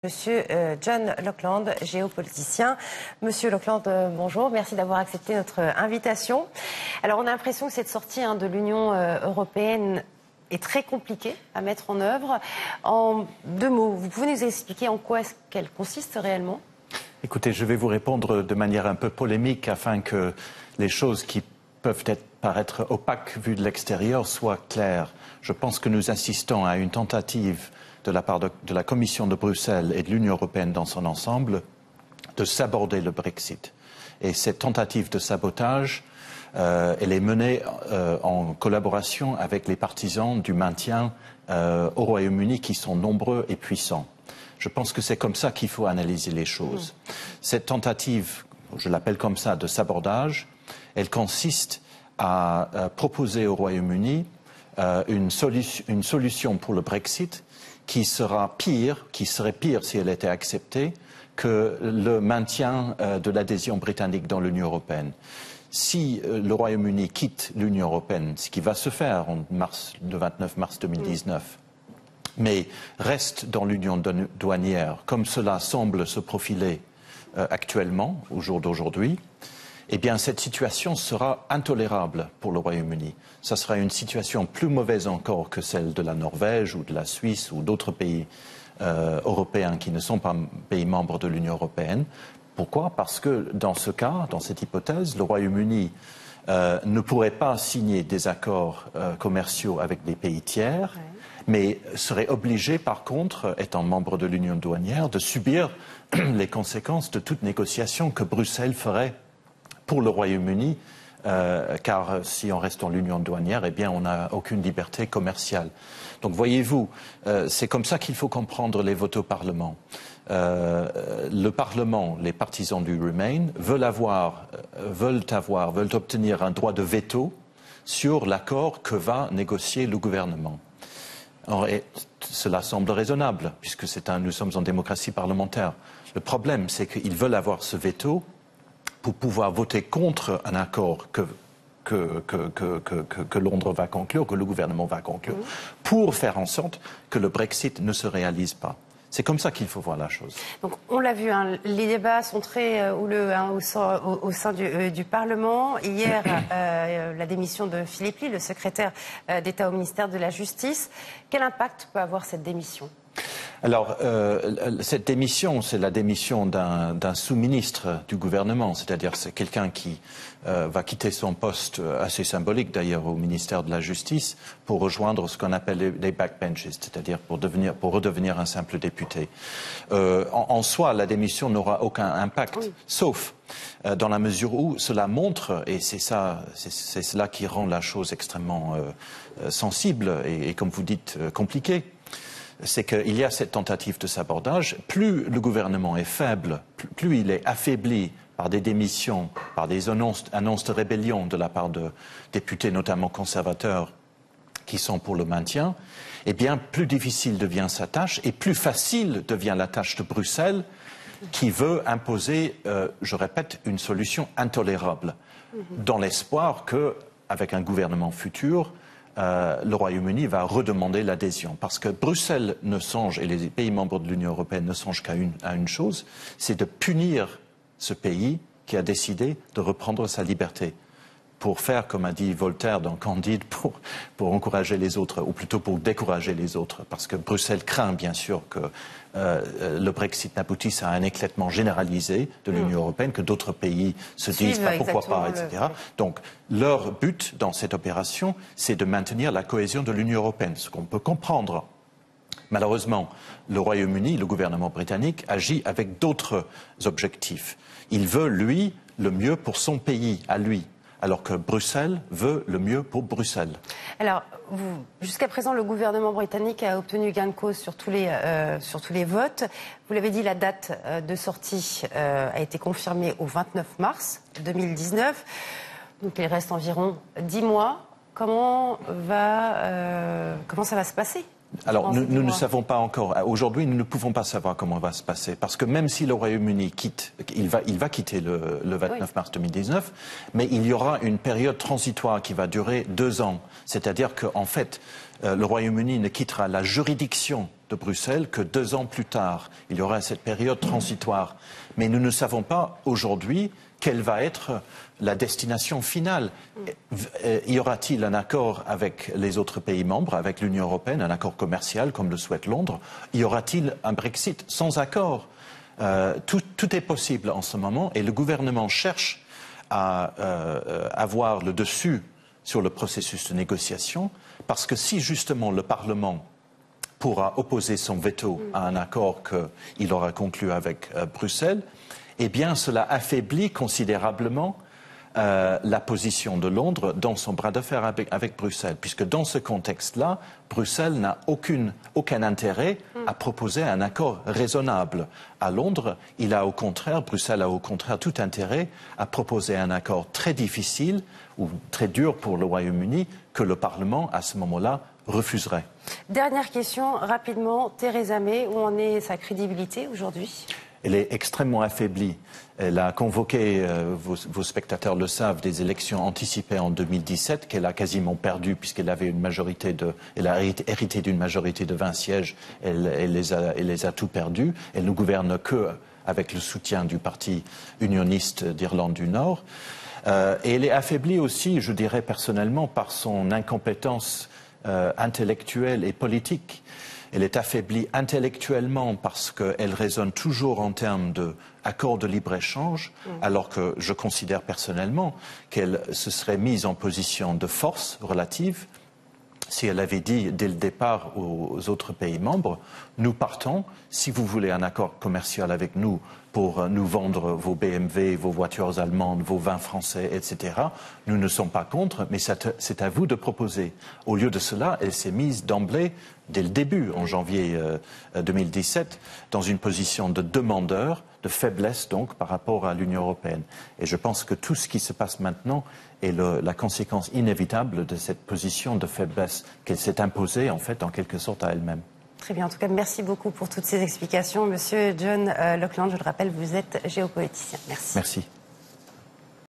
Monsieur John Lackland, géopoliticien. Monsieur Lackland, bonjour, merci d'avoir accepté notre invitation. Alors on a l'impression que cette sortie de l'Union européenne est très compliquée à mettre en œuvre. En deux mots, vous pouvez nous expliquer en quoi est-ce qu'elle consiste réellement ? Écoutez, je vais vous répondre de manière un peu polémique afin que les choses qui peuvent paraître opaques vues de l'extérieur soient claires. Je pense que nous assistons à une tentative de la part de la Commission de Bruxelles et de l'Union européenne dans son ensemble de saborder le Brexit. Et cette tentative de sabotage, elle est menée en collaboration avec les partisans du maintien au Royaume-Uni qui sont nombreux et puissants. Je pense que c'est comme ça qu'il faut analyser les choses. Cette tentative, je l'appelle comme ça, de sabordage, elle consiste à proposer au Royaume-Uni une solution pour le Brexit qui serait pire si elle était acceptée que le maintien de l'adhésion britannique dans l'Union européenne. Si le Royaume-Uni quitte l'Union européenne, ce qui va se faire le 29 mars 2019, mais reste dans l'union douanière, comme cela semble se profiler actuellement, au jour d'aujourd'hui, eh bien cette situation sera intolérable pour le Royaume-Uni. Ça sera une situation plus mauvaise encore que celle de la Norvège ou de la Suisse ou d'autres pays européens qui ne sont pas pays membres de l'Union européenne. Pourquoi ? Parce que dans ce cas, dans cette hypothèse, le Royaume-Uni ne pourrait pas signer des accords commerciaux avec des pays tiers, mais serait obligé par contre, étant membre de l'Union douanière, de subir les conséquences de toute négociation que Bruxelles ferait pour le Royaume-Uni, car si on reste dans l'union douanière, eh bien, on n'a aucune liberté commerciale. Donc, voyez-vous, c'est comme ça qu'il faut comprendre les votes au Parlement. Le Parlement, les partisans du Remain, veulent obtenir un droit de veto sur l'accord que va négocier le gouvernement. Or, cela semble raisonnable, puisque nous sommes en démocratie parlementaire. Le problème, c'est qu'ils veulent avoir ce veto pour pouvoir voter contre un accord que Londres va conclure, que le gouvernement va conclure, pour faire en sorte que le Brexit ne se réalise pas. C'est comme ça qu'il faut voir la chose. Donc, on l'a vu, les débats sont très houleux au sein du Parlement. Hier, la démission de Philippe Ly, le secrétaire d'État au ministère de la Justice. Quel impact peut avoir cette démission ? Alors, cette démission, c'est la démission d'un sous-ministre du gouvernement, c'est-à-dire c'est quelqu'un qui va quitter son poste, assez symbolique d'ailleurs, au ministère de la Justice, pour rejoindre ce qu'on appelle les backbenches, c'est-à-dire pour redevenir un simple député. En soi, la démission n'aura aucun impact, sauf dans la mesure où cela montre, et c'est cela qui rend la chose extrêmement sensible et comme vous dites, compliquée, c'est qu'il y a cette tentative de sabordage. Plus le gouvernement est faible, plus il est affaibli par des démissions, par des annonces de rébellion de la part de députés, notamment conservateurs, qui sont pour le maintien, eh bien, plus difficile devient sa tâche et plus facile devient la tâche de Bruxelles, qui veut imposer, je répète, une solution intolérable, dans l'espoir qu'avec un gouvernement futur, le Royaume-Uni va redemander l'adhésion. Parce que Bruxelles ne songe, et les pays membres de l'Union européenne ne songent qu'à une chose, c'est de punir ce pays qui a décidé de reprendre sa liberté. Pour faire, comme a dit Voltaire dans Candide, pour encourager les autres, ou plutôt pour décourager les autres. Parce que Bruxelles craint, bien sûr, que le Brexit n'aboutisse à un éclatement généralisé de l'Union européenne, que d'autres pays se disent pourquoi pas, etc. Donc, leur but dans cette opération, c'est de maintenir la cohésion de l'Union européenne, ce qu'on peut comprendre. Malheureusement, le Royaume-Uni, le gouvernement britannique, agit avec d'autres objectifs. Il veut, lui, le mieux pour son pays, à lui. Alors que Bruxelles veut le mieux pour Bruxelles. Alors, jusqu'à présent, le gouvernement britannique a obtenu gain de cause sur tous les votes. Vous l'avez dit, la date de sortie a été confirmée au 29 mars 2019. Donc, il reste environ 10 mois. Comment ça va se passer ? Alors, nous ne savons pas encore. Aujourd'hui, nous ne pouvons pas savoir comment va se passer. Parce que même si le Royaume-Uni quitte, il va quitter le 29 mars 2019, mais il y aura une période transitoire qui va durer 2 ans. C'est-à-dire qu'en fait, le Royaume-Uni ne quittera la juridiction de Bruxelles que 2 ans plus tard. Il y aura cette période transitoire. Mais nous ne savons pas aujourd'hui quelle va être la destination finale. Y aura-t-il un accord avec les autres pays membres, avec l'Union européenne, un accord commercial comme le souhaite Londres? Y aura-t-il un Brexit sans accord? Tout est possible en ce moment et le gouvernement cherche à avoir le dessus sur le processus de négociation parce que si justement le Parlement pourra opposer son veto à un accord qu'il aura conclu avec Bruxelles, eh bien cela affaiblit considérablement la position de Londres dans son bras de fer avec Bruxelles, puisque dans ce contexte-là, Bruxelles n'a aucun intérêt à proposer un accord raisonnable. À Londres, Bruxelles a au contraire tout intérêt à proposer un accord très difficile ou très dur pour le Royaume-Uni que le Parlement, à ce moment-là, refuserait. Dernière question, rapidement. Theresa May, où en est sa crédibilité aujourd'hui ? Elle est extrêmement affaiblie. Elle a convoqué, vos spectateurs le savent, des élections anticipées en 2017 qu'elle a quasiment perdues puisqu'elle avait elle a hérité d'une majorité de 20 sièges. Elle les a tout perdus. Elle ne gouverne que avec le soutien du parti unioniste d'Irlande du Nord. Et elle est affaiblie aussi, je dirais personnellement, par son incompétence intellectuelle et politique. Elle est affaiblie intellectuellement parce qu'elle raisonne toujours en termes d'accords de libre-échange, alors que je considère personnellement qu'elle se serait mise en position de force relative si elle avait dit dès le départ aux autres pays membres, nous partons, si vous voulez un accord commercial avec nous pour nous vendre vos BMW, vos voitures allemandes, vos vins français, etc., nous ne sommes pas contre, mais c'est à vous de proposer. Au lieu de cela, elle s'est mise d'emblée, dès le début, en janvier 2017, dans une position de demandeur, de faiblesse donc par rapport à l'Union européenne. Et je pense que tout ce qui se passe maintenant est la conséquence inévitable de cette position de faiblesse qu'elle s'est imposée en fait en quelque sorte à elle-même. Très bien, en tout cas merci beaucoup pour toutes ces explications. Monsieur John Laughlin, je le rappelle, vous êtes géopoliticien. Merci. Merci.